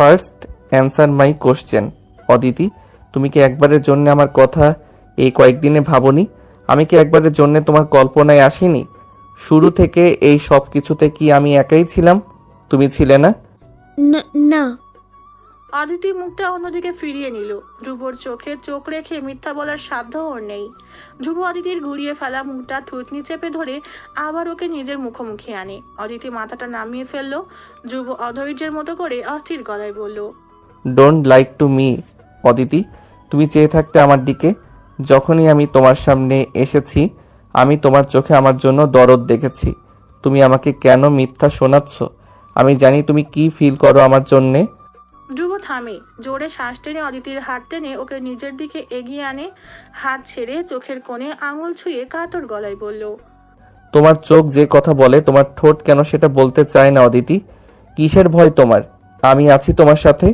First answer my question. Aditi, তুমি কি একবারের জন্য আমার কথা এই কয়েকদিনে ভাবোনি? আমি কি একবারের জন্য তোমার কল্পনায় আসিনি? শুরু থেকে এই সব কিছুতে কি আমি একাই ছিলাম? তুমি ছিলে না? না না। অদিতি মুখটা অন্যদিকে ফিরিয়ে নিল। ধ্রুবর চোখে চোখ রেখে মিথ্যা বলার সাধ্য ওর নেই। ধ্রুব অদিতির ঘুরিয়ে ফেলা মুখটা থুতনি চেপে ধরে আবার ওকে নিজের মুখোমুখি আনে। অদিতি মাথাটা নামিয়ে ফেলল। ধ্রুব অধৈর্যের মতো করে অস্থির গলায় বলল, don't like to me. Aditi, তুমি চেয়ে থাকতে আমার দিকে। যখনই আমি তোমার সামনে এসেছি আমি তোমার চোখে আমার জন্য দরদ দেখেছি। তুমি আমাকে কেন মিথ্যা শোনাচ্ছ? আমি জানি তুমি কি ফিল করো আমার জন্যে। ধ্রুব থামে, জোরে শ্বাস টেনে অদিতির হাত টেনে ওকে নিজের দিকে এগিয়ে আনে। হাত ছেড়ে চোখের কোণে আঙুল ছুঁয়ে কাতর গলায় বলল, তোমার চোখ যে কথা বলে তোমার ঠোঁট কেন সেটা বলতে চায় না অদিতি? কিসের ভয় তোমার? আমি আছি তোমার সাথে।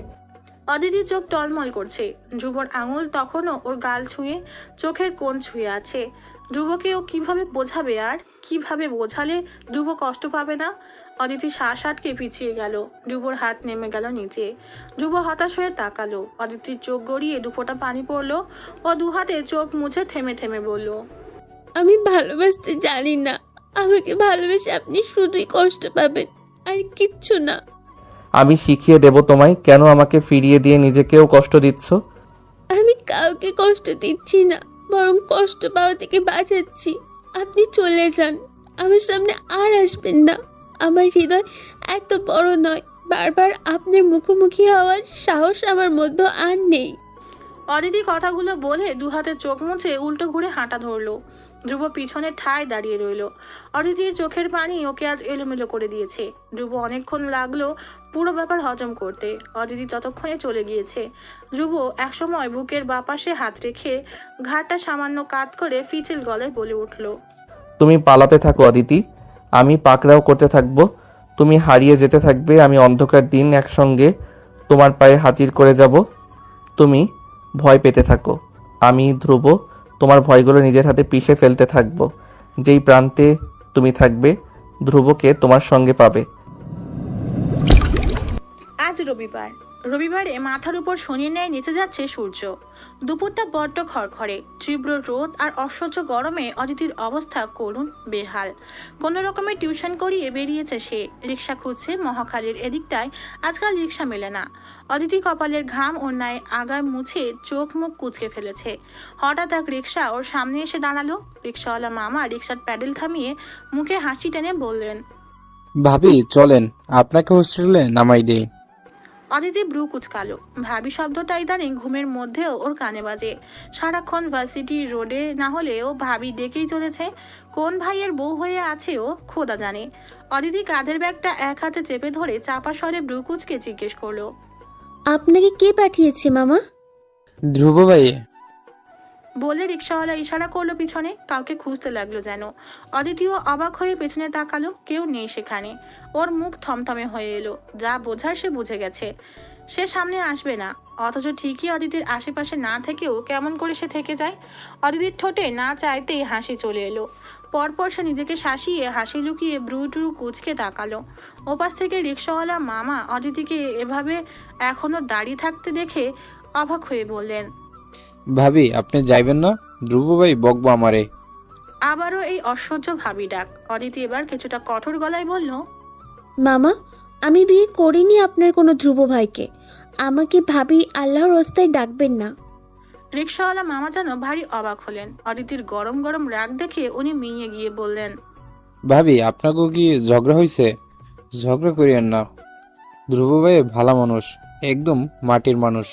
অদিতির চোখ টলমল করছে। ধ্রুবর আঙুল তখনও ওর গাল ছুঁয়ে চোখের কোণ ছুঁয়ে আছে। ধ্রুবকে ও কিভাবে বোঝাবে, আর কিভাবে বোঝালে ধ্রুব কষ্ট পাবে না? অদিতি শ্বাস আটকে পিছিয়ে গেল। ধ্রুবর হাত নেমে গেল নিচে। ধ্রুব হতাশ হয়ে তাকালো। অদিতির চোখ গড়িয়ে দুফোঁটা পানি পড়লো। ও দুহাতে চোখ মুছে থেমে থেমে বলল, আমি ভালোবাসতে জানি না। আমাকে ভালোবেসে আপনি শুধুই কষ্ট পাবেন, আর কিচ্ছু না। আমি শিখিয়ে দেব তোমায় কেন আমাকে ফিরিয়ে দিয়ে নিজেকেও কষ্ট দিচ্ছ। আমি কাউকে কষ্ট দিচ্ছি না, বরং কষ্ট পাওয়া থেকে বাঁচাচ্ছি। আপনি চলে যান, আমার সামনে আর আসবেন না। আমার হৃদয় এত বড় নয়, বারবার আপনার মুখোমুখি হওয়ার সাহস আমার মধ্যে আর নেই। অদিতি কথাগুলো বলে দুহাতে চোখ মুছে উল্টো ঘুরে হাঁটা ধরলো। ধ্রুব পিছনে ঠায় দাঁড়িয়ে রইল। অদিতির চোখের পানি ওকে আজ এলোমেলো করে দিয়েছে। ধ্রুব অনেকক্ষণ লাগলো পুরো ব্যাপার হজম করতে। অদিতি ততক্ষণে চলে গিয়েছে। ধ্রুব একসময় বুকের বাপাশে হাত রেখে ঘাড়টা সামান্য কাত করে ফিচেল গলায় বলে উঠল, তুমি পালাতে থাকো অদিতি, আমি পাকড়াও করতে থাকবো। তুমি হারিয়ে যেতে থাকবে, আমি অন্ধকার দিন একসঙ্গে তোমার পায়ে হাজির করে যাব। তুমি ভয় পেতে থাকো, আমি ধ্রুব তোমার ভয়গুলো নিজের হাতে পিষে ফেলতে থাকবো। যেই প্রান্তে তুমি থাকবে ধ্রুবকে তোমার সঙ্গে পাবে। আজ রবিবার। রবিবারে মাথার উপর শনির ন্যায় নিচে যাচ্ছে সূর্য। দুপুরটা বড্ড খড়খড়ে। তীব্র রোদ আর অসহ্য গরমে অদিতির অবস্থা করুণ, বেহাল। কোনো রকমে টিউশন করিয়ে বেরিয়েছে সে। রিক্সা খুঁজছে মহাখালীর এদিকটায়। আজকাল রিক্সা মেলে না। অদিতি কপালের ঘাম অন্যায় আগায় মুছে চোখ মুখ কুঁচকে ফেলেছে। হঠাৎ এক রিক্সা ওর সামনে এসে দাঁড়ালো। রিক্সাওয়ালা মামা রিক্সার প্যাডেল থামিয়ে মুখে হাসি টেনে বললেন, ভাবি চলেন, আপনাকে হোস্টেলে নামাই দেই। অদিতি ব্রু কুচকালো। ভাবি শব্দটা ইদানিং ঘুমের মধ্যেও ওর কানে বাজে। সারাক্ষণ ভার্সিটি রোডে না হলেও ভাবি ডেকেই চলেছে। কোন ভাইয়ের বউ হয়ে আছে ও খোদা জানে। অদিতি কাঁধের ব্যাগটা এক হাতে চেপে ধরে চাপা স্বরে ব্রু কুচকে জিজ্ঞেস করলো, আপনাকে কে পাঠিয়েছে মামা? ধ্রুব ভাই। বলে রিক্সাওয়ালা ইশারা করলো পিছনে। কাউকে খুঁজতে লাগলো যেন। অদিতিও অবাক হয়ে পেছনে তাকালো। কেউ নেই সেখানে। ওর মুখ থমথমে হয়ে এলো। যা বোঝার সে বুঝে গেছে। সে সামনে আসবে না। অথচ ঠিকই অদিতির আশেপাশে না থেকেও কেমন করে সে থেকে যায়। অদিতির ঠোঁটে না চাইতেই হাসি চলে এলো। পরপর সে নিজেকে শাসিয়ে হাসি লুকিয়ে ব্রু ট্রু কুচকে তাকালো। ওপাশ থেকে রিক্সাওয়ালা মামা অদিতিকে এভাবে এখনো দাঁড়িয়ে থাকতে দেখে অবাক হয়ে বললেন, ভাবি আপনি যাইবেন না? ধ্রুব ভাই বকবো আমারে। আবারও এই অসহ্য ভাবি ডাক। অদিতি এবার কিছুটা কঠোর গলায় বলল, মামা, আমি বিয়ে করিনি আপনার কোনো ধ্রুব ভাইকে। আমাকে ভাবি আল্লাহর রাস্তায় ডাকবেন না। রিক্সাওয়ালা মামা যেন ভারী অবাক হলেন। অদিতির গরম গরম রাগ দেখে উনি মিইয়ে গিয়ে বললেন, ভাবি আপনাকেও কি ঝগড়া হয়েছে? ঝগড়া করিয়েন না। ধ্রুব ভাই ভালো মানুষ, একদম মাটির মানুষ।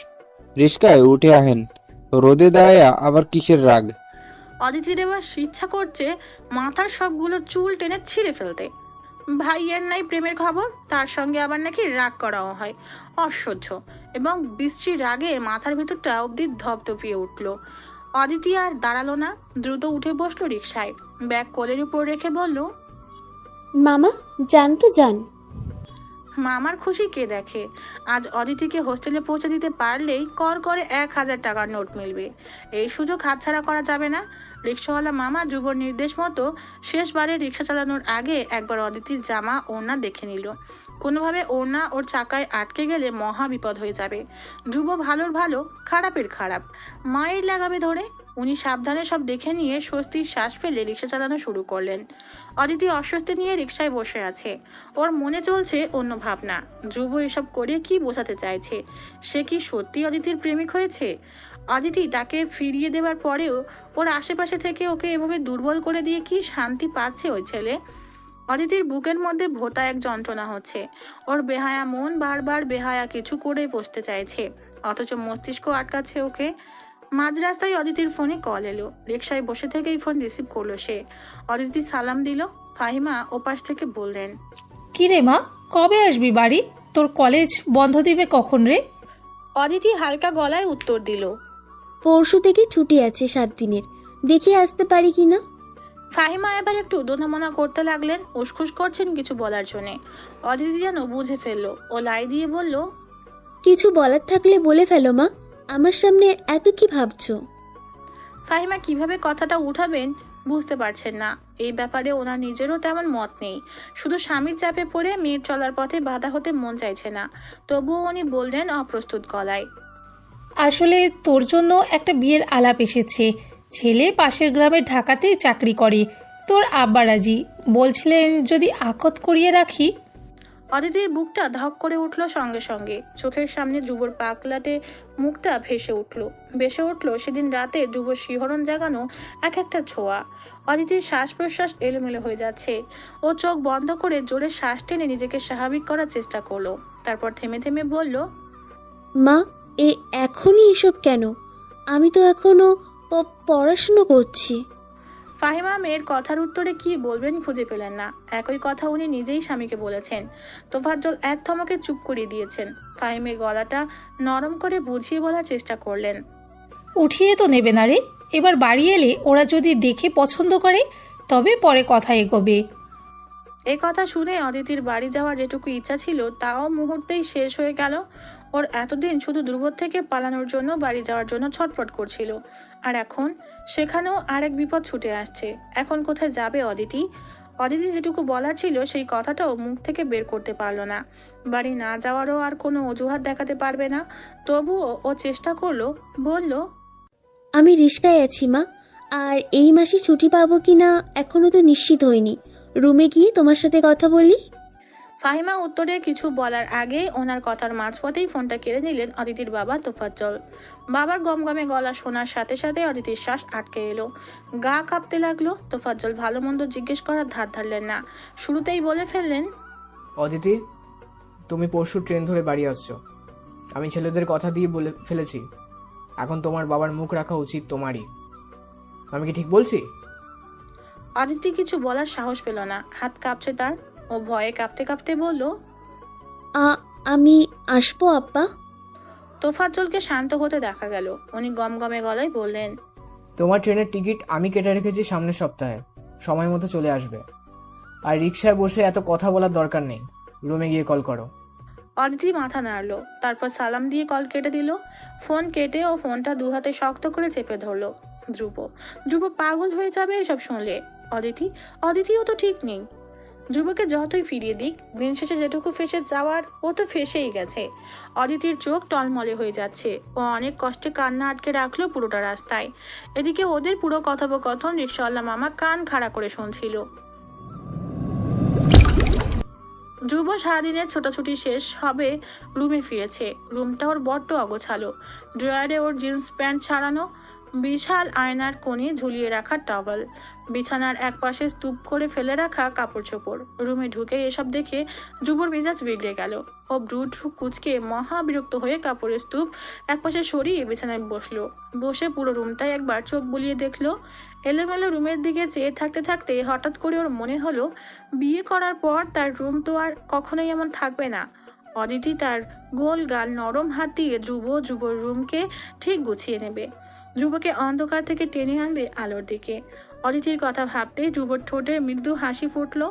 রিস্কায় উঠে আহেন, রোদে দাঁড়ায়া আবার কিসের রাগ? অদিতির এবার ইচ্ছা করছে মাথার সবগুলো চুল টেনে ছিঁড়ে ফেলতে। ভাইয়ের নাই প্রেমের খবর, তার সঙ্গে আবার নাকি রাগ করাও হয়। অসহ্য। এবং বিশ্রী রাগে মাথার ভেতরটা অব্দি ধপধপিয়ে উঠল। অদিতি আর দাঁড়ালো না, দ্রুত উঠে বসলো রিক্সায়। ব্যাগ কোলের উপর রেখে বলল, মামা যান তো যান। মামার খুশি কে দেখে। আজ অদিতিকে হোস্টেলে পৌঁছে দিতে পারলেই কর করে 1000 টাকার নোট মিলবে। এই সুযোগ হাতছাড়া করা যাবে না। রিক্সাওয়ালা মামা ধ্রুবর নির্দেশ মতো শেষবারে রিক্সা চালানোর আগে একবার অদিতির জামা ওড়না দেখে নিল। কোনোভাবে ওড়না ওর চাকায় আটকে গেলে মহা বিপদ হয়ে যাবে। ধ্রুব ভালোর ভালো, খারাপের খারাপ, মায়ের লাগাবে ধরে। উনি সাবধানে সব দেখে নিয়ে স্বস্তির শ্বাস ফেলে রিক্সা চালানো শুরু করলেন। অদিতি অস্বস্তি নিয়ে রিক্সায় বসে আছে। ওর মনে চলছে অন্য ভাবনা। ধ্রুব এসব করে কি বোঝাতে চাইছে? সে কি সত্যি অদিতির প্রেমিক হয়েছে? অদিতি তাকে ফিরিয়ে দেওয়ার পরেও ওর আশেপাশে থেকে ওকে এভাবে দুর্বল করে দিয়ে কি শান্তি পাচ্ছে ওই ছেলে? অদিতির বুকের মধ্যে ভোঁতা এক যন্ত্রণা হচ্ছে। ওর বেহায়া মন বারবার বেহায়া কিছু করে বসতে চাইছে, অথচ মস্তিষ্ক আটকাচ্ছে ওকে। মাঝ রাস্তায় অদিতির ফোনে কল এলো। রিকশায় বসে থেকেই ফোন রিসিভ করলো সে। অদিতি সালাম দিল। ফাহিমা ওপাশ থেকে বললেন, কি রে মা, কবে আসবি বাড়ি? তোর কলেজ বন্ধ দিবে কখন রে? অদিতি হালকা গলায় উত্তর দিল, পরশু থেকে ছুটি আছে 7 দিনের, দেখি আসতে পারি কিনা। ফাহিমা এবার একটু দোনামোনা করতে লাগলেন, উসখুস করছেন কিছু বলার জন্যে। অদিতি যেন বুঝে ফেললো। ও লাই দিয়ে বলল, কিছু বলার থাকলে বলে ফেলো মা, আমার সামনে এত কি ভাবছো? ফাহিমা কিভাবে কথাটা উঠাবেন বুঝতে পারছেন না। এই ব্যাপারে ওনার নিজেরও তেমন মত নেই। শুধু স্বামীর চাপে পড়ে মেয়ের চলার পথে বাধা হতে মন চাইছে না। তবুও উনি বললেন অপ্রস্তুত গলায়, আসলে তোর জন্য একটা বিয়ের আলাপ এসেছে। ছেলে পাশের গ্রামে ঢাকাতেই চাকরি করে। তোর আব্বা রাজি বলছিলেন যদি আকত করিয়ে রাখি। অদিতির বুকটা ধক করে উঠল সঙ্গে সঙ্গে। চোখের সামনে যুবর পাকলাটে মুখটা ভেসে উঠল সেদিন রাতে যুবর শিহরণ জাগানো এক একটা ছোঁয়া। অদিতির শ্বাস প্রশ্বাস এলোমেলো হয়ে যাচ্ছে। ও চোখ বন্ধ করে জোরে শ্বাস টেনে নিজেকে স্বাভাবিক করার চেষ্টা করলো। তারপর থেমে থেমে বলল, মা, এখনই এসব কেন? আমি তো এখনো পড়াশুনো করছি। ফাহিমা মেয়ের কথার উত্তরে কি বলবেন খুঁজে পেলেন না। একই কথা উনি নিজেই স্বামীকে বলেছেন। তোফাজ্জল এক থমকে চুপ করিয়ে দিয়েছেন। ফাহিমের গলাটা নরম করে বুঝিয়ে বলার চেষ্টা করলেন, উঠিয়ে তো নেবে না রে। এবার বাড়ি এলে ওরা যদি দেখে পছন্দ করে তবে পরে কথা এগোবে। এই কথা শুনে অদিতির বাড়ি যাওয়ার যেটুকু ইচ্ছা ছিল তাও মুহূর্তেই শেষ হয়ে গেল। ওর এতদিন শুধু ধ্রুব থেকে পালানোর জন্য বাড়ি যাওয়ার জন্য ছটফট করছিল, আর এখন সেখানেও আরেক বিপদ ছুটে আসছে। এখন কোথায় যাবে অদিতি? অদিতি যেটুকু বলার ছিল সেই কথাটাও মুখ থেকে বের করতে পারলো না। বাড়ি না যাওয়ারও আর কোনো অজুহাত দেখাতে পারবে না। তবুও ও চেষ্টা করলো, বলল, আমি রিস্কায় আছি মা, আর এই মাসে ছুটি পাবো কিনা এখনো তো নিশ্চিত হইনি। রুমে গিয়ে তোমার সাথে কথা বলি। ফাহিমা উত্তরে কিছু বলার আগে ওনার কথার মাঝপথেই ফোনটা কেড়ে নিলেন অদিতির বাবা তোফাজ্জল। বাবার গমগমে গলা শোনার সাথে সাথে অদিতির শ্বাস আটকে এলো, গা কাঁপতে লাগলো। তোফাজ্জল ভালো মন্দ জিজ্ঞেস করার ধার ধারলেন না, শুরুতেই বলে ফেললেন, অদিতি, তুমি পরশু ট্রেন ধরে বাড়ি আসছো। আমি ছেলেদের কথা দিয়ে বলে ফেলেছি, এখন তোমার বাবার মুখ রাখা উচিত তোমারই। আমি কি ঠিক বলছি? অদিতি কিছু বলার সাহস পেল না, হাত কাঁপছে তার। ও ভয়ে কাঁপতে কাঁপতে বলল, আমি আসবো আব্বা। তোফাজ্জলকে শান্ত হতে দেখা গেল। উনি গমগমে গলায় বললেন, তোমার ট্রেনের টিকিট আমি কেটে রেখেছি সামনের সপ্তাহে, সময় মতো চলে আসবে। আর রিক্সায় বসে এত কথা বলার দরকার নেই, রুমে গিয়ে কল করো। অদিতি মাথা নাড়লো, তারপর সালাম দিয়ে কল কেটে দিল। ফোন কেটে ও ফোনটা দু হাতে শক্ত করে চেপে ধরলো। ধ্রুব পাগল হয়ে যাবে এসব শুনলে। অদিতিও তো ঠিক নেই। ধ্রুবকে যতই ফিরিয়ে দিক, দিন শেষে যেটুকু ফেসে যাওয়ার ও তো ফেসেই গেছে। অদিতির চোখ টলমলে হয়ে যাচ্ছে। ও অনেক কষ্টে কান্না আটকে রাখলো পুরোটা রাস্তায়। এদিকে ওদের পুরো কথোপকথন রিকশাওয়ালা মামা কান খাড়া করে শুনছিল। ধ্রুব সারাদিনের ছোটাছুটি শেষ হবে রুমে ফিরেছে। রুমটা ওর বড্ড অগোছালো। ড্রয়ারে ওর জিন্স প্যান্ট ছাড়ানো, বিশাল আয়নার কোণে ঝুলিয়ে রাখা টাওয়াল, বিছানার এক পাশে স্তূপ করে ফেলে রাখা কাপড় চোপড়। রুমে ঢুকে এসব দেখে ধ্রুবর মেজাজ বিগড়ে গেল। ও ব্রুঢু কুচকে মহা বিরক্ত হয়ে কাপড়ের স্তূপ একপাশে সরিয়ে বিছানায় বসে পুরো রুমটাই একবার চোখ বুলিয়ে দেখলো। এলোমেলো রুমের দিকে চেয়ে থাকতে থাকতে হঠাৎ করে ওর মনে হলো, বিয়ে করার পর তার রুম তো আর কখনোই এমন থাকবে না। অদিতি তার গোল গাল নরম হাত দিয়ে ধ্রুবর রুমকে ঠিক গুছিয়ে নেবে, ধ্রুবকে অন্ধকার থেকে টেনে আনবে আলোর দিকে। অদিতির কথা ভাবতেই ধ্রুবর ঠোঁটে মৃদু হাসি ফুটলো।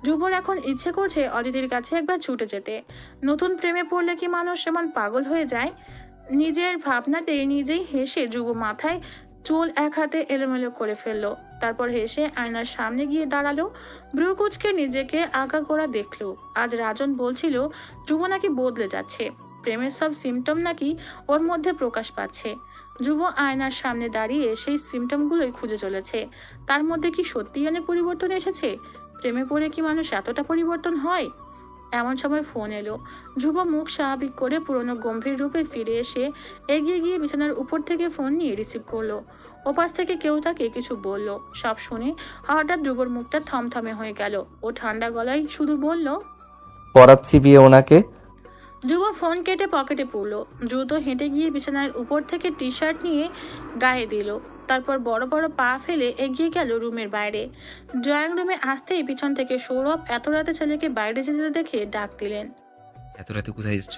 ধ্রুবর এখন ইচ্ছে করছে অদিতির কাছে একবার ছুটে যেতে। নতুন প্রেমে পড়লে কি মানুষ এমন পাগল হয়ে যায়? নিজের ভাবনাতে নিজেই হেসে ধ্রুব মাথায় চুল এক হাতে এলোমেলো করে ফেললো। তারপর হেসে আয়নার সামনে গিয়ে দাঁড়ালো। ব্রুকুচকে নিজেকে আঁকা করা দেখলো। আজ রাজন বলছিল ধ্রুব নাকি বদলে যাচ্ছে, প্রেমের সব সিমটম নাকি ওর মধ্যে প্রকাশ পাচ্ছে। ধ্রুব আয়নার সামনে দাঁড়িয়ে সেই সিমটমগুলোই খুঁজে চলেছে। তার মধ্যে কি সত্যিই অনেক পরিবর্তন এসেছে? প্রেমে পড়ে কি মানুষ এতটা পরিবর্তন হয়? এমন সময় ফোন এলো। ধ্রুব মুখ স্বাভাবিক করে পুরনো গম্ভীর রূপে ফিরে এসে এগিয়ে গিয়ে বিছানার উপর থেকে ফোন নিয়ে রিসিভ করলো। ওপাশ থেকে কেউ তাকে কিছু বলল। সব শুনে হঠাৎ ধ্রুবর মুখটা থমথমে হয়ে গেল। ও ঠান্ডা গলায় শুধু বলল, পড়াচ্ছি বিয়ে ওনাকে। ধ্রুব ফোন কেটে পকেটে পুরল। দ্রুত হেঁটে গিয়ে বিছানার উপর থেকে টি শার্ট নিয়ে গায়ে দিল। তারপর বড় বড় পা ফেলে এগিয়ে গেল রুমের বাইরে। ড্রয়িং রুমে আসতেই পিছন থেকে সৌরভ এত রাতে ছেলেকে বাইরে যেতে দেখে ডাক দিলেন। এত রাতে কোথায় যাচ্ছ?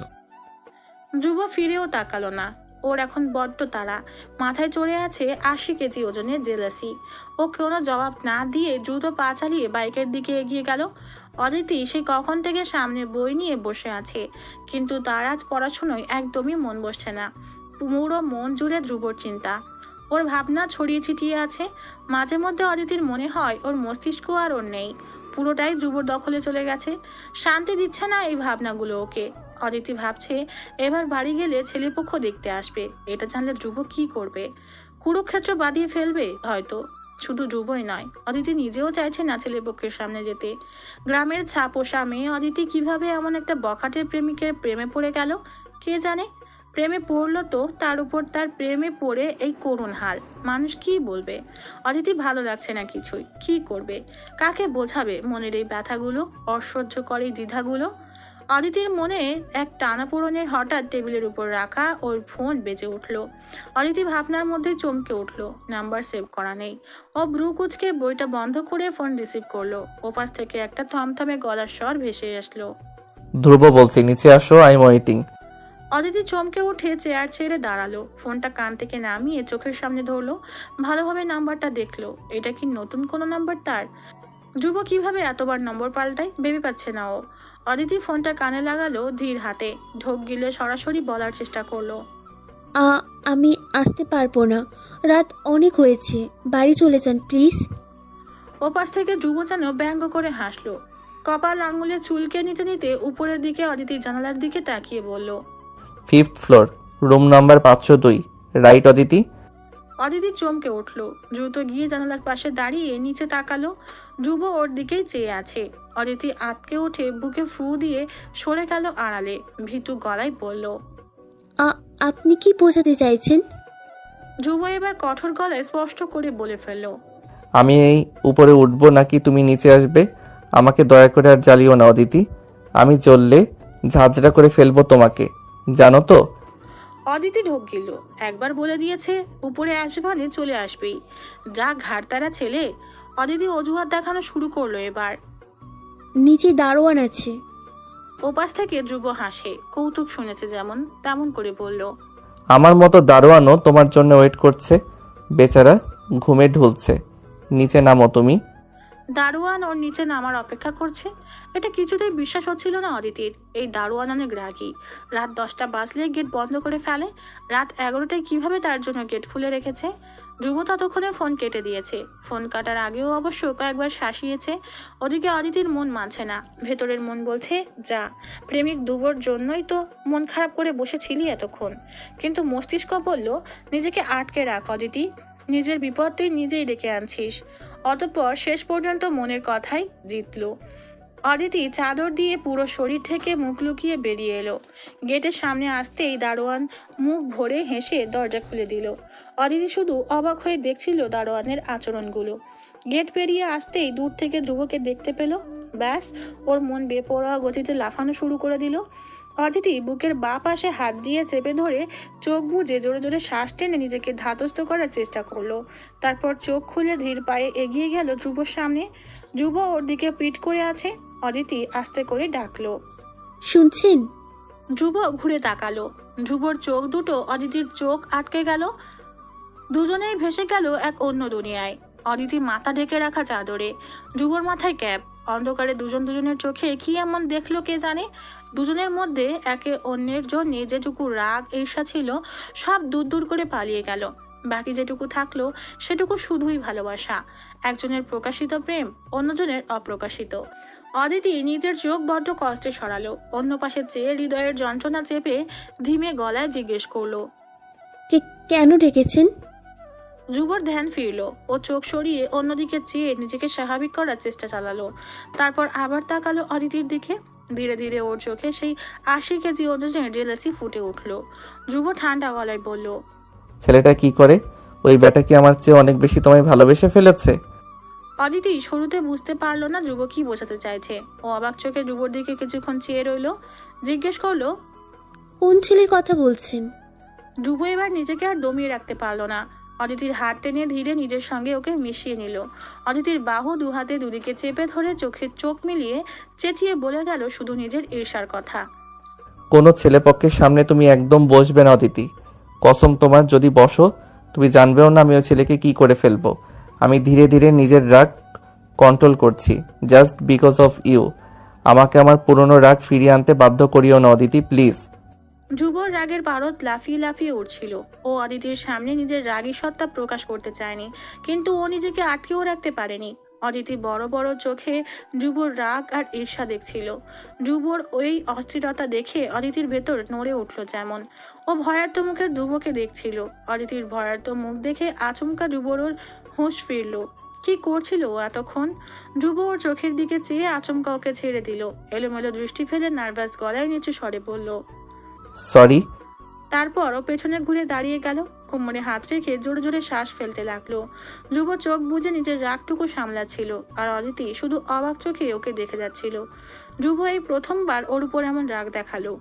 ধ্রুব ফিরেও তাকালো না। ওর এখন বড্ড তাড়া। মাথায় চড়ে আছে 80 কেজি ওজনের জেলাসি। ও কোনো জবাব না দিয়ে দ্রুত পা চালিয়ে বাইকের দিকে এগিয়ে গেল। অদিতি সে কখন থেকে সামনে বই নিয়ে বসে আছে, কিন্তু তার আজ পড়াশুনোয় একদমই মন বসছে না। পুরো মন জুড়ে ধ্রুবর চিন্তা। ওর ভাবনা ছড়িয়ে ছিটিয়ে আছে। মাঝে মধ্যে অদিতির মনে হয় ওর মস্তিষ্ক আর ওর নেই, পুরোটাই ধ্রুবর দখলে চলে গেছে। শান্তি দিচ্ছে না এই ভাবনাগুলো ওকে। অদিতি ভাবছে এবার বাড়ি গেলে ছেলেপক্ষ দেখতে আসবে। এটা জানলে ধ্রুব কি করবে? কুরুক্ষেত্র বাঁধিয়ে ফেলবে হয়তো। শুধু ধ্রুবই নয়, অদিতি নিজেও চাইছে না ছেলেপক্ষের সামনে যেতে। গ্রামের ছাপোষা মেয়ে অদিতি কিভাবে এমন একটা বখাটের প্রেমিকের প্রেমে পড়ে গেল কে জানে। প্রেমে পড়লো তো তার উপর তার প্রেমে পড়ে এই করুণ হাল। মানুষ কি বলবে? অদিতি ভালো লাগছে না কিছুই। কি করবে? কাকে বোঝাবে মনের এই ব্যথাগুলো, অসহ্য করে এই দ্বিধাগুলো? অদিতির মনে এক টানাপোড়েনের হঠাৎ টেবিলের উপর রাখা ওর ফোন বেজে উঠল। অদিতি ভাবনার মধ্যে চমকে উঠল। নাম্বার সেভ করা নেই। ও ব্রু কুচকে বইটা বন্ধ করে ফোন রিসিভ করলো। ওপাশ থেকে একটা থমথমে গলার স্বর ভেসে আসলো। ধ্রুব বলছি, নিচে আসো, আই এম ওয়েটিং। অদিতি চমকে উঠে চেয়ার ছেড়ে দাঁড়ালো। ফোনটা কান থেকে নামিয়ে চোখের সামনে ধরলো। ভালোভাবে নাম্বারটা দেখলো। এটা কি নতুন কোনো নাম্বার তার? ধ্রুব কিভাবে এতবার নম্বর পাল্টায় ভেবে পাচ্ছে না ও। অদিতি ফোনটা কানে লাগালো ধীর হাতে। ঢোক গিলে সরাসরি বলার চেষ্টা করলো। আমি আসতে পারবো না, রাত অনেক হয়েছে, বাড়ি চলে যান প্লিজ। ওপাশ থেকে ধ্রুব যেন ব্যঙ্গ করে হাসলো। কপাল আঙুলে চুলকে নিতে নিতে উপরের দিকে অদিতির জানালার দিকে তাকিয়ে বলল, 5th floor, room number 502, right Aditi? Aditi চমকে উঠলো। দ্রুত গিয়ে জানালার পাশে দাঁড়িয়ে নিচে তাকালো। ধ্রুব ওর দিকেই চেয়ে আছে। অদিতি আটকে উঠে বুকে ফু দিয়ে সরে গেল আড়ালে। ভীতু গলায় বলল, আপনি কি বোঝাতে চাইছেন? ধ্রুব এবার কঠোর গলায় স্পষ্ট করে বলে ফেলল, আমি এই উপরে উঠবো নাকি তুমি নিচে আসবে? আমাকে দয়া করে আর জ্বালিও না অদিতি। আমি জ্বললে ঝাঁঝরা করে ফেলবো তোমাকে, জানো তো? অদিতি ঢোক গেল। একবার বলে দিয়েছে উপরে আসবে মানে চলে আসবেই। যা ঘাড়তারা ছেলে। অদিতি অজুহাত দেখানো শুরু করলো এবার। নিচে দারোয়ান আছে। ওপাশ থেকে ধ্রুব হাসে। কৌতুক শুনেছে যেমন তেমন করে বলল, আমার মতো দারোয়ানও তোমার জন্য ওয়েট করছে, বেচারা ঘুমে ঢুলছে। নিচে নামো তুমি। দারোয়ান ওর নিচে নামার অপেক্ষা করছে। এটা কিছুতেই বিশ্বাস হচ্ছিল না অদিতির। এই দারোয়ান অনেক রাগী। রাত 10টা বাজলে গেট বন্ধ করে ফেলে। রাত 11টায় কিভাবে তার জন্য গেট খুলে রেখেছে? ধ্রুব ততক্ষণে ফোন কেটে দিয়েছে। ফোন কাটার আগেও অবশ্য কয়েকবার শাসিয়েছে। ওদিকে অদিতির মন মানছে না। ভেতরের মন বলছে যা, প্রেমিক ধ্রুবর জন্যই তো মন খারাপ করে বসেছিলি এতক্ষণ। কিন্তু মস্তিষ্ক বলল নিজেকে আটকে রাখ অদিতি, নিজের বিপদ তুই নিজেই ডেকে আনছিস। অতঃপর শেষ পর্যন্ত মনের কথাই জিতল। অদিতি চাদর দিয়ে পুরো শরীর থেকে মুখ লুকিয়ে বেরিয়ে এলো। গেটের সামনে আসতেই দারোয়ান মুখ ভরে হেসে দরজা খুলে দিল। অদিতি শুধু অবাক হয়ে দেখছিল দারোয়ানের আচরণগুলো। গেট পেরিয়ে আসতেই দূর থেকে ধ্রুবকে দেখতে পেল। ব্যাস, ওর মন বেপরোয়া গতিতে লাফানো শুরু করে দিল। অদিতি বুকের বাঁ পাশে হাত দিয়ে চেপে ধরে চোখ বুজে জোরে জোরে শ্বাস টেনে নিজেকে ধাতস্থ করার চেষ্টা করলো। তারপর চোখ খুলে ধীর পায়ে এগিয়ে গেল ধ্রুবর সামনে। ধ্রুব ওর দিকে পিঠ করে আছে। অদিতি আস্তে করে ডাকলো, শুনছেন? ধ্রুব ঘুরে তাকালো। ধ্রুবর চোখ দুটো অদিতির চোখ আটকে গেল। দুজনেই ভেসে গেল এক অন্য দুনিয়ায়। অদিতি মাথা ঢেকে রাখা চাদরে, ধ্রুবর মাথায় ক্যাপ। অন্ধকারে দুজনের চোখে কি এমন দেখলো কে জানে। দুজনের মধ্যে একে অন্যের জন্য যেটুকু রাগ ঈর্ষা ছিল সব দূর দূর করে পালিয়ে গেল। বাকি যেটুকু থাকলো সেটুকু শুধুই ভালোবাসা, একজনের প্রকাশিত প্রেম, অন্যজনের অপ্রকাশিত। অদিতি নিজের চোখ বড্ড কষ্টে সরালো, অন্য পাশে চেয়ে হৃদয়ের যন্ত্রণা চেপে ধীমে গলায় জিজ্ঞেস করলো, কেন ডেকেছেন? যুবর ধ্যান ফিরলো, ও চোখ সরিয়ে অন্যদিকে চেয়ে নিজেকে স্বাভাবিক করার চেষ্টা চালালো। তারপর আবার তাকালো অদিতির দিকে। ধীরে ধীরে ওর চোখে সেই 80 কেজি ওজনের জেলাসি ফুটে উঠলো। যুব ঠান্ডা গলায় বলল, ছেলেটা কি করে? ওই বেটা কি আমার চেয়ে অনেক বেশি তোমায় ভালোবেসে ফেলেছে? অদিতি শুরুতে বুঝতে পারলো না যুব কি বোঝাতে চাইছে। ও অবাক চোখে যুবর দিকে কিছুক্ষণ চেয়ে রইলো, জিজ্ঞেস করলো, কোন ছেলের কথা বলছেন? যুব এবার নিজেকে আর দমিয়ে রাখতে পারলো না। অদিতির হাত টেনে ধীরে নিজের সঙ্গে ওকে মিশিয়ে নিল। অদিতির বাহু দুহাতে দুদিকে চেপে ধরে চোখে চোখ মিলিয়ে চেঁচিয়ে বলে গেল শুধু নিজের ঈর্ষার কথা। কোনো ছেলেপক্ষের সামনে তুমি একদম বসবে না অদিতি। কসম তোমার, যদি বসো তুমি জানবেও না আমি ওই ছেলেকে কি করে ফেলবো। আমি ধীরে ধীরে নিজের রাগ কন্ট্রোল করছি, জাস্ট বিকজ অফ ইউ। আমাকে আমার পুরনো রাগ ফিরিয়ে আনতে বাধ্য করিও না অদিতি, প্লিজ। যুবর রাগের পারদ লাফিয়ে লাফিয়ে উঠছিল। ও অদিতির সামনে নিজের রাগী সত্তা প্রকাশ করতে চায়নি, কিন্তু ও নিজেকে আটকেও রাখতে পারেনি। অদিতি বড় বড় চোখে যুবর রাগ আর ঈর্ষা দেখছিল। যুবর ওই অস্থিরতা দেখে অদিতির ভেতর নড়ে উঠল যেমন। ও ভয়ার্ত মুখে যুবকে দেখছিল। অদিতির ভয়ার্ত মুখ দেখে আচমকা যুবর ওর হুঁশ ফিরল। কি করছিল ও এতক্ষণ? যুব ওর চোখের দিকে চেয়ে আচমকা ওকে ছেড়ে দিল। এলোমেলো দৃষ্টি ফেলে নার্ভাস গলায় নিচু স্বরে বলল, সরি। তারপর ও পেছনে ঘুরে দাঁড়িয়ে গেল, কোমরে হাত রেখে জোরে জোরে শ্বাস ফেলতে লাগলো। যুব চোখ বুজে নিজের রাগটুকু সামলাচ্ছিল, আর অদিতি শুধু অবাক চোখে ওকে দেখে যাচ্ছিল। যুব এই প্রথমবার ওর উপর এমন রাগ দেখালো।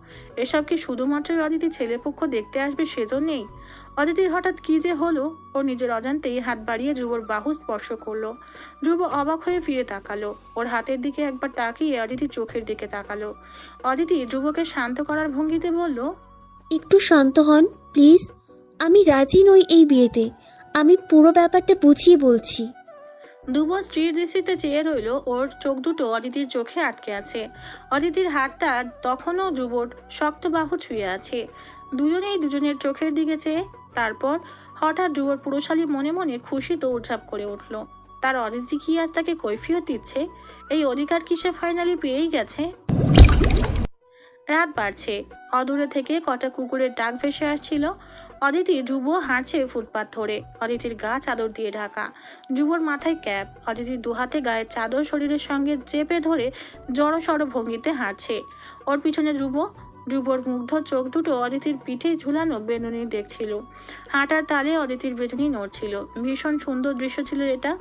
এসব কি শুধুমাত্রই অদিতি ছেলেপক্ষ দেখতে আসবে সেজন্যেই? অদিতির হঠাৎ কি যে হলো, ও নিজের অজান্তেই হাত বাড়িয়ে যুবর বাহু স্পর্শ করলো। যুব অবাক হয়ে ফিরে তাকালো, ওর হাতের দিকে একবার তাকিয়ে অদিতির চোখের দিকে তাকালো। অদিতি যুবকে শান্ত করার ভঙ্গিতে বলল, একটু শান্ত হন প্লিজ। আমি রাজি নই এই বিয়েতে। আমি পুরো ব্যাপারটা বুঝিয়ে বলছি। দুবো স্ত্রীর দৃষ্টিতে চেয়ে রইল। ওর চোখ দুটো অদিতির চোখে আটকে আছে। অদিতির হাতটা তখনও যুবর শক্ত বাহু ছুঁয়ে আছে। দুজনেই দুজনের চোখের দিকে চেয়ে। তারপর হঠাৎ যুবর পুরুষালী মনে মনে খুশিতে উৎসাপ করে উঠল। তার অদিতি কি আজ তাকে কৈফিয়ত দিচ্ছে? এই অধিকার কি সে ফাইনালি পেয়েই গেছে? রাত বাড়ছে। অদূরে থেকে কটা কুকুরের ডাক ভেসে আসছিল। অদিতি যুব হাঁটছে ফুটপাত ধরে। অদিতির গা চাদর দিয়ে ঢাকা, যুবর মাথায় ক্যাপ। অদিতির দুহাতে গায়ের চাদর শরীরের সঙ্গে চেপে ধরে জড়সড় ভঙ্গিতে হাঁটছে। ওর পিছনে যুবর মুগ্ধ চোখ দুটো অদিতির পিঠে ঝুলানো বেনুনি দেখছিল। হাঁটার তালে অদিতির বেনুনি নড়ছিল। ভীষণ সুন্দর দৃশ্য ছিল এটা।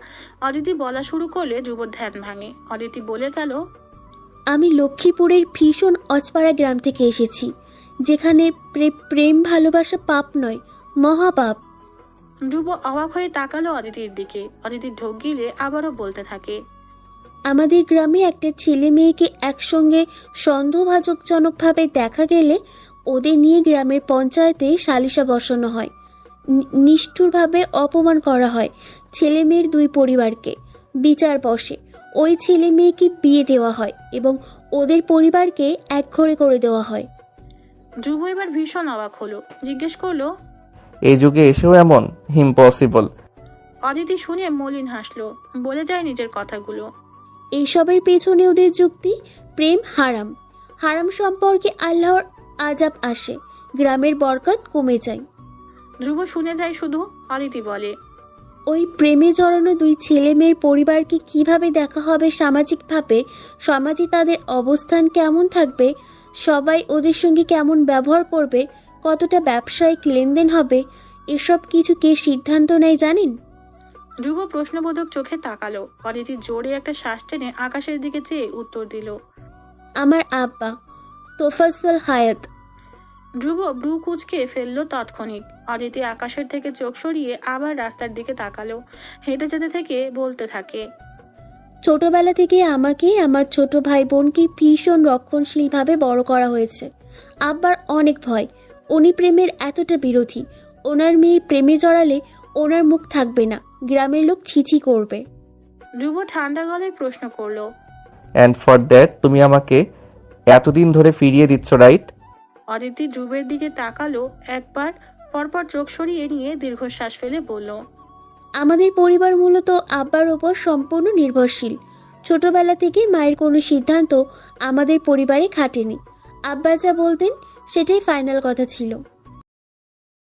অদিতি বলা শুরু করলে যুবর ধ্যান ভাঙে। অদিতি বলে গেল, আমি লক্ষ্মীপুরের ভীষণ অজপাড়া গ্রাম থেকে এসেছি, যেখানে প্রেম ভালোবাসা পাপ নয়, মহাপাপ। যুব অবাক হয়ে তাকালো অদিতির দিকে। অদিতির ঢোক গিলে আবারও বলতে থাকে, আমাদের গ্রামে একটা ছেলে মেয়েকে একসঙ্গে সন্দেহভাজকজনকভাবে দেখা গেলে ওদের নিয়ে গ্রামের পঞ্চায়েতে সালিশা বসানো হয়। নিষ্ঠুরভাবে অপমান করা হয় ছেলে মেয়ের দুই পরিবারকে। বিচার বসে, ওই ছেলে মেয়েকে বিয়ে দেওয়া হয় এবং ওদের পরিবারকে একঘরে করে দেওয়া হয়। যুব এবার ভীষণ অবাক হলো, জিজ্ঞেস করলো, এই যুগে এসেও এমন? ইম্পসিবল। অদিতি শুনে মলিন হাসলো, বলে যায় নিজের কথাগুলো। এইসবের পেছনে ওদের যুক্তি, প্রেম হারাম, হারাম সম্পর্কে আল্লাহর আজাব আসে, গ্রামের বরকত কমে যায়। ধ্রুব শুনে যায় শুধু। অদিতি বলে, ওই প্রেমে জড়ানো দুই ছেলে মেয়ের পরিবারকে কিভাবে দেখা হবে সামাজিকভাবে, সমাজে তাদের অবস্থান কেমন থাকবে, সবাই ওদের সঙ্গে কেমন ব্যবহার করবে, কতটা ব্যবসায়িক লেনদেন হবে, এসব কিছু কে সিদ্ধান্ত নেয় জানেন? ধ্রুব প্রশ্নবোধক চোখে তাকালো। অদিতি জোরে একটা শ্বাস টেনে আকাশের দিকে চেয়ে উত্তর দিল, আমার আব্বা তোফাজ্জল হায়াত। ধ্রুব ব্রু কুচকে ফেললো তৎক্ষণিক। অদিতি আকাশের থেকে চোখ সরিয়ে আবার রাস্তার দিকে তাকালো। হেঁটে যেতে থেকে বলতে থাকে, ছোটবেলা থেকে আমাকে, আমার ছোট ভাই বোনকে ভীষণ রক্ষণশীলভাবে বড় করা হয়েছে। আব্বার অনেক ভয়, উনি প্রেমের এতটা বিরোধী, ওনার মেয়ে প্রেমে জড়ালে ওনার মুখ থাকবে না, গ্রামের লোক ছিছি করবে। ধ্রুব ঠান্ডা গলায় প্রশ্ন করলো, অ্যান্ড ফর দ্যাট তুমি আমাকে এতদিন ধরে ফিরিয়ে দিচ্ছ, রাইট? অদিতি ধ্রুবের দিকে তাকালো একবার, পরপর চোখ সরিয়ে নিয়ে দীর্ঘশ্বাস ফেলে বলল, আমাদের পরিবার মূলত আব্বার ওপর সম্পূর্ণ নির্ভরশীল। ছোটবেলা থেকে মায়ের কোনো সিদ্ধান্ত আমাদের পরিবারে খাটেনি। আব্বা যা বলতেন সেটাই ফাইনাল কথা ছিল।